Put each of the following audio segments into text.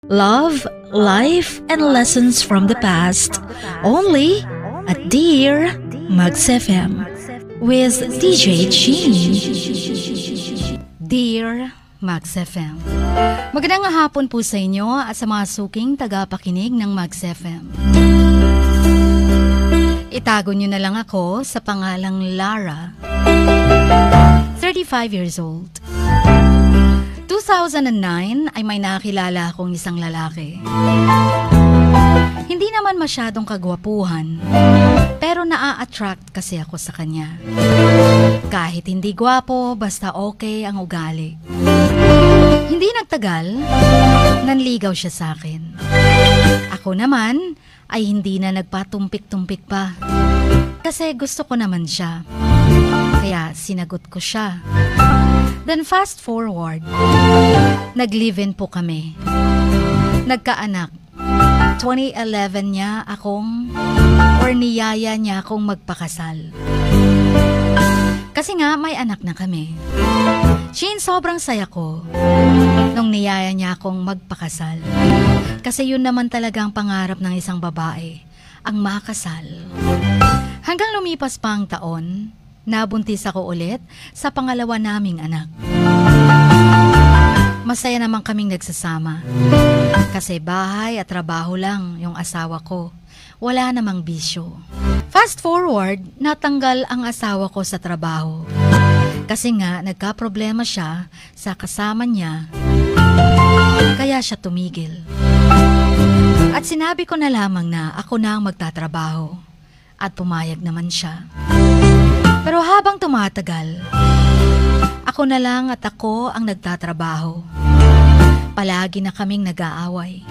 Love, life, and lessons from the past. Only at Dear Mags FM with DJ Chin. Dear Mags FM. Magandang hapon po sa inyo at sa mga suking tagapakinig ng Mags FM. Itago nyo na lang ako sa pangalang Lara, 35 years old. 2009 ay may nakilala akong isang lalaki. Hindi naman masyadong kagwapuhan, pero naa-attract kasi ako sa kanya. Kahit hindi gwapo, basta okay ang ugali. Hindi nagtagal, nanligaw siya sa akin. Ako naman ay hindi na nagpatumpik-tumpik pa. Kasi gusto ko naman siya. Kaya sinagot ko siya. Then fast forward, nag-live-in po kami. Nagkaanak. 2011 niya akong, or niyaya niya akong magpakasal. Kasi nga may anak na kami. Shin, sobrang saya ko nung niyaya niya akong magpakasal. Kasi yun naman talaga ang pangarap ng isang babae, ang makasal. Hanggang lumipas pa ang taon, nabuntis ako ulit sa pangalawa naming anak. Masaya naman kaming nagsasama. Kasi bahay at trabaho lang yung asawa ko. Wala namang bisyo. Fast forward, natanggal ang asawa ko sa trabaho. Kasi nga nagka-problema siya sa kasama niya. Kaya siya tumigil. At sinabi ko na lamang na ako na ang magtatrabaho. At pumayag naman siya. Pero habang tumatagal, ako na lang at ako ang nagtatrabaho. Palagi na kaming nag-aaway.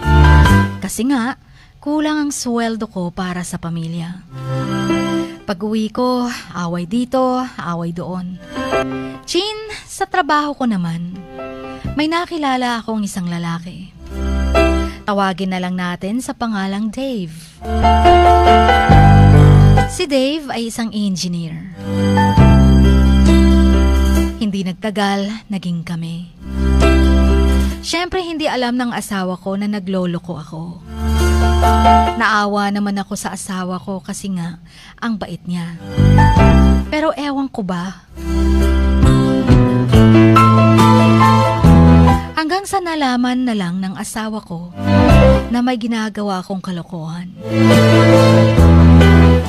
Kasi nga, kulang ang sweldo ko para sa pamilya. Pag-uwi ko, away dito, away doon. Chin, sa trabaho ko naman, may nakilala akong isang lalaki. Tawagin na lang natin sa pangalang Dave. Si Dave ay isang engineer. Hindi nagtagal, naging kami. Siyempre hindi alam ng asawa ko na nagloloko ako. Naawa naman ako sa asawa ko kasi nga ang bait niya. Pero ewan ko ba? Hanggang sa nalaman na lang ng asawa ko na may ginagawa akong kalokohan.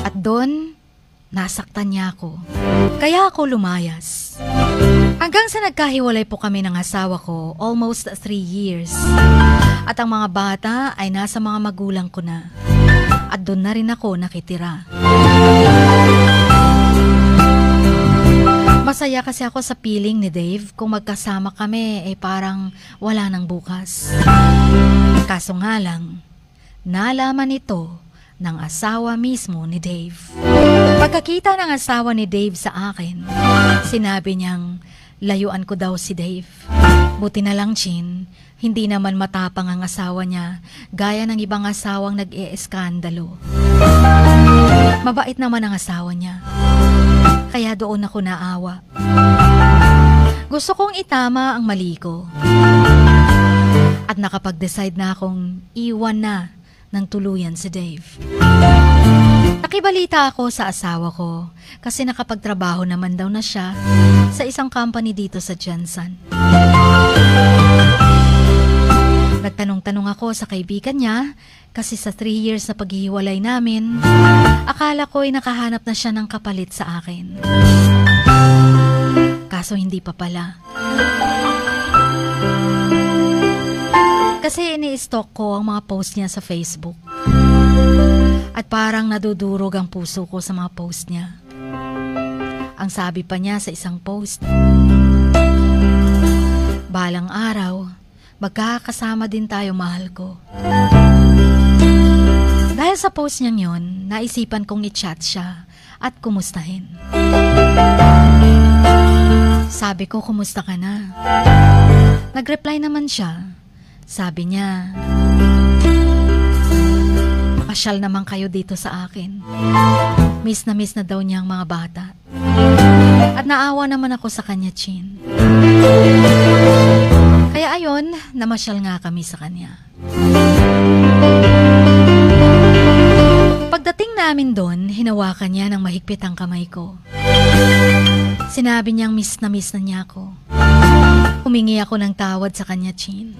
At doon, nasaktan niya ako. Kaya ako lumayas. Hanggang sa nagkahiwalay po kami ng asawa ko, almost 3 years. At ang mga bata ay nasa mga magulang ko na. At doon na rin ako nakitira. Masaya kasi ako sa piling ni Dave kung magkasama kami parang wala nang bukas. Kaso nga lang, nalaman ito ng asawa mismo ni Dave. Pagkakita ng asawa ni Dave sa akin, sinabi niyang layuan ko daw si Dave. Buti na lang, Chin, hindi naman matapang ang asawa niya gaya ng ibang asawang nag-ieskandalo. Mabait naman ang asawa niya. Kaya doon ako naawa. Gusto kong itama ang mali ko. At nakapag-decide na akong iwan na ng tuluyan si Dave. Nakibalita ako sa asawa ko kasi nakapagtrabaho naman daw na siya sa isang company dito sa Jensen. Nagtanong-tanong ako sa kaibigan niya kasi sa 3 years na paghihiwalay namin, akala ko ay nakahanap na siya ng kapalit sa akin. Kaso hindi pa pala. Kasi ini-stalk ko ang mga post niya sa Facebook. At parang nadudurog ang puso ko sa mga post niya. Ang sabi pa niya sa isang post, balang araw, magkakasama din tayo, mahal ko. Dahil sa post niyang yon, naisipan kong i-chat siya at kumustahin. Sabi ko, kumusta ka na? Nag-reply naman siya. Sabi niya, pasyal naman kayo dito sa akin. Miss na daw niya ang mga bata. At naawa naman ako sa kanya, Chin. Kaya ayon, namasyal nga kami sa kanya. namin doon, hinawakan niya ng mahigpit ang kamay ko. Sinabi niyang miss na niya ako. Humingi ako ng tawad sa kanya, Chin.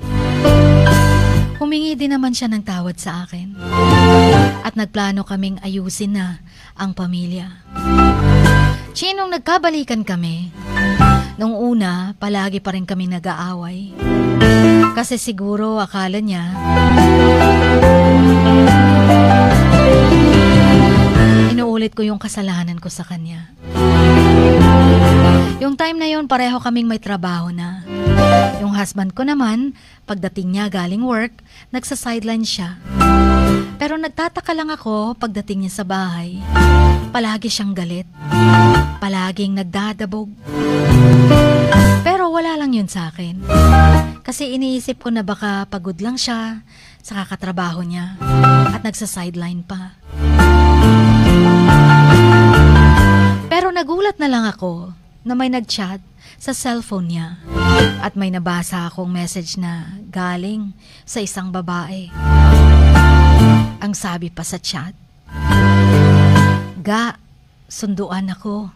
Humingi din naman siya ng tawad sa akin. At nagplano kaming ayusin na ang pamilya. Chin, nung nagkabalikan kami, nung una, palagi pa rin kaming nag-aaway. Kasi siguro akala niya inuulit ko yung kasalanan ko sa kanya. Yung time na yon pareho kaming may trabaho na. Yung husband ko naman, pagdating niya galing work, nagsa-sideline siya. Pero nagtataka lang ako pagdating niya sa bahay. Palagi siyang galit. Palaging nagdadabog. Pero wala lang yun sa akin. Kasi iniisip ko na baka pagod lang siya sa kakatrabaho niya at nagsa-sideline pa. Pero nagulat na lang ako na may nag-chat sa cellphone niya at may nabasa akong message na galing sa isang babae. Ang sabi pa sa chat, "Ga, sunduan ako."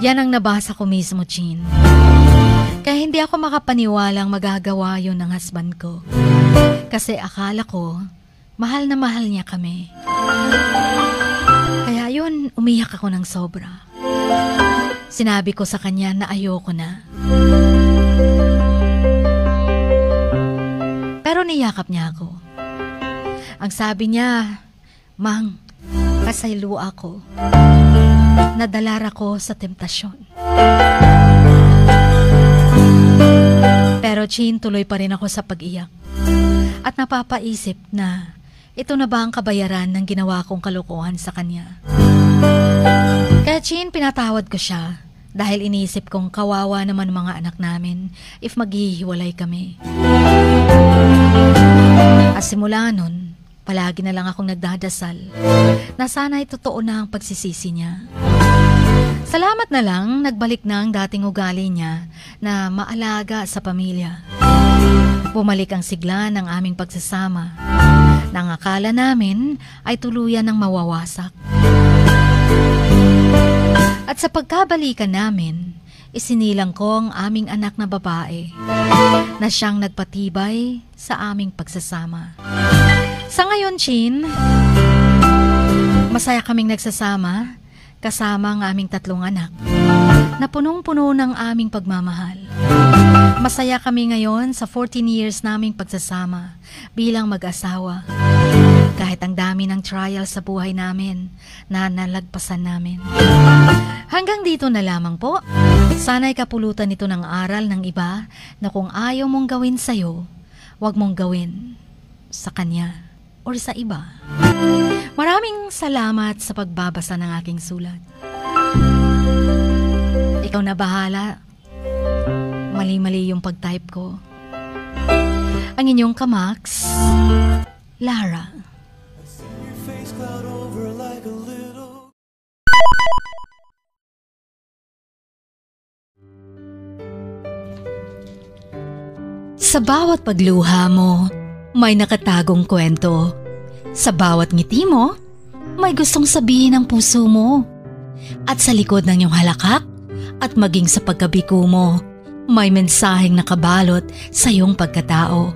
Yan ang nabasa ko mismo, Chin. Kaya hindi ako makapaniwalang magagawa yun ng husband ko. Kasi akala ko, mahal na mahal niya kami. Kaya yun, umiyak ako ng sobra. Sinabi ko sa kanya na ayoko na. Pero niyakap niya ako. Ang sabi niya, "Mang, kasaylo ako. Nadalara ko sa temptasyon." Pero Chin, tuloy pa rin ako sa pag-iyak. At napapaisip na ito na ba ang kabayaran ng ginawa kong kalokohan sa kanya? Kaya Chin, pinatawad ko siya dahil iniisip kong kawawa naman mga anak namin if maghihiwalay kami. At simula nun, palagi na lang akong nagdadasal na sana'y totoo na ang pagsisisi niya. Salamat na lang, nagbalik na ang dating ugali niya na maalaga sa pamilya. Bumalik ang sigla ng aming pagsasama na ang akala namin ay tuluyan ng mawawasak. At sa pagkabalikan namin, isinilang ko ang aming anak na babae na siyang nagpatibay sa aming pagsasama. Sa ngayon, Chin, masaya kaming nagsasama kasama ang aming 3 anak na punong-puno ng aming pagmamahal. Masaya kami ngayon sa 14 years naming pagsasama bilang mag-asawa. Kahit ang dami ng trials sa buhay namin na nalagpasan namin. Hanggang dito na lamang po. Sana'y kapulutan ito ng aral ng iba na kung ayaw mong gawin sa'yo, huwag mong gawin sa kanya or sa iba. Maraming salamat sa pagbabasa ng aking sulat. Ikaw na bahala. Mali-mali yung pag-type ko. Ang inyong kamaks, Lara. Sa bawat pagluha mo, may nakatagong kwento. Sa bawat ngiti mo, may gustong sabihin ang puso mo. At sa likod ng iyong halakak at maging sa pagkabiko mo, may mensaheng nakabalot sa iyong pagkatao.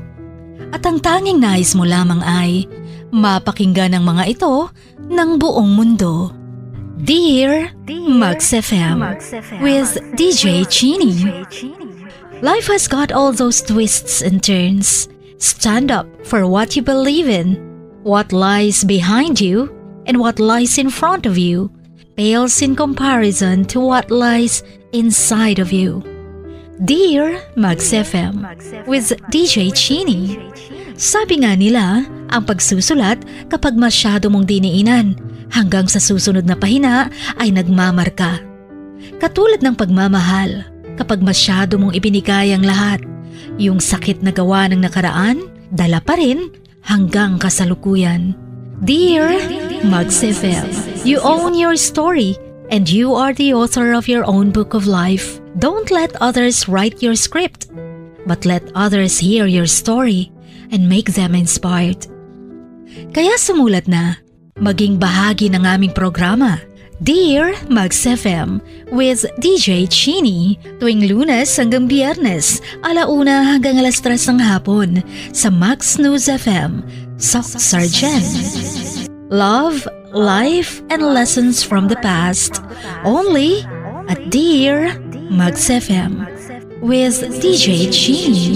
At ang tanging nais mo lamang ay mapakinggan ang mga ito ng buong mundo. Dear Max FM with DJ Chini. Life has got all those twists and turns. Stand up for what you believe in. What lies behind you and what lies in front of you pales in comparison to what lies inside of you. Dear Max FM with DJ Chini. Sabi nga nila, ang pagsusulat kapag masyado mong diniinan hanggang sa susunod na pahina ay nagmamarka. Katulad ng pagmamahal, kapag masyado mong ibinigay ang lahat, yung sakit na gawa ng nakaraan, dala pa rin hanggang kasalukuyan. Dear Max FM, you own your story and you are the author of your own book of life. Don't let others write your script, but let others hear your story and make them inspired. Kaya sumulat na maging bahagi ng aming programa, Dear Max FM with DJ Chini tuwing Lunes hanggang Biyernes, 1:00 hanggang 3:00 ng hapon sa Max News FM, Sock Sargent. Love, life, and lessons from the past only at Dear Max FM with DJ Chini.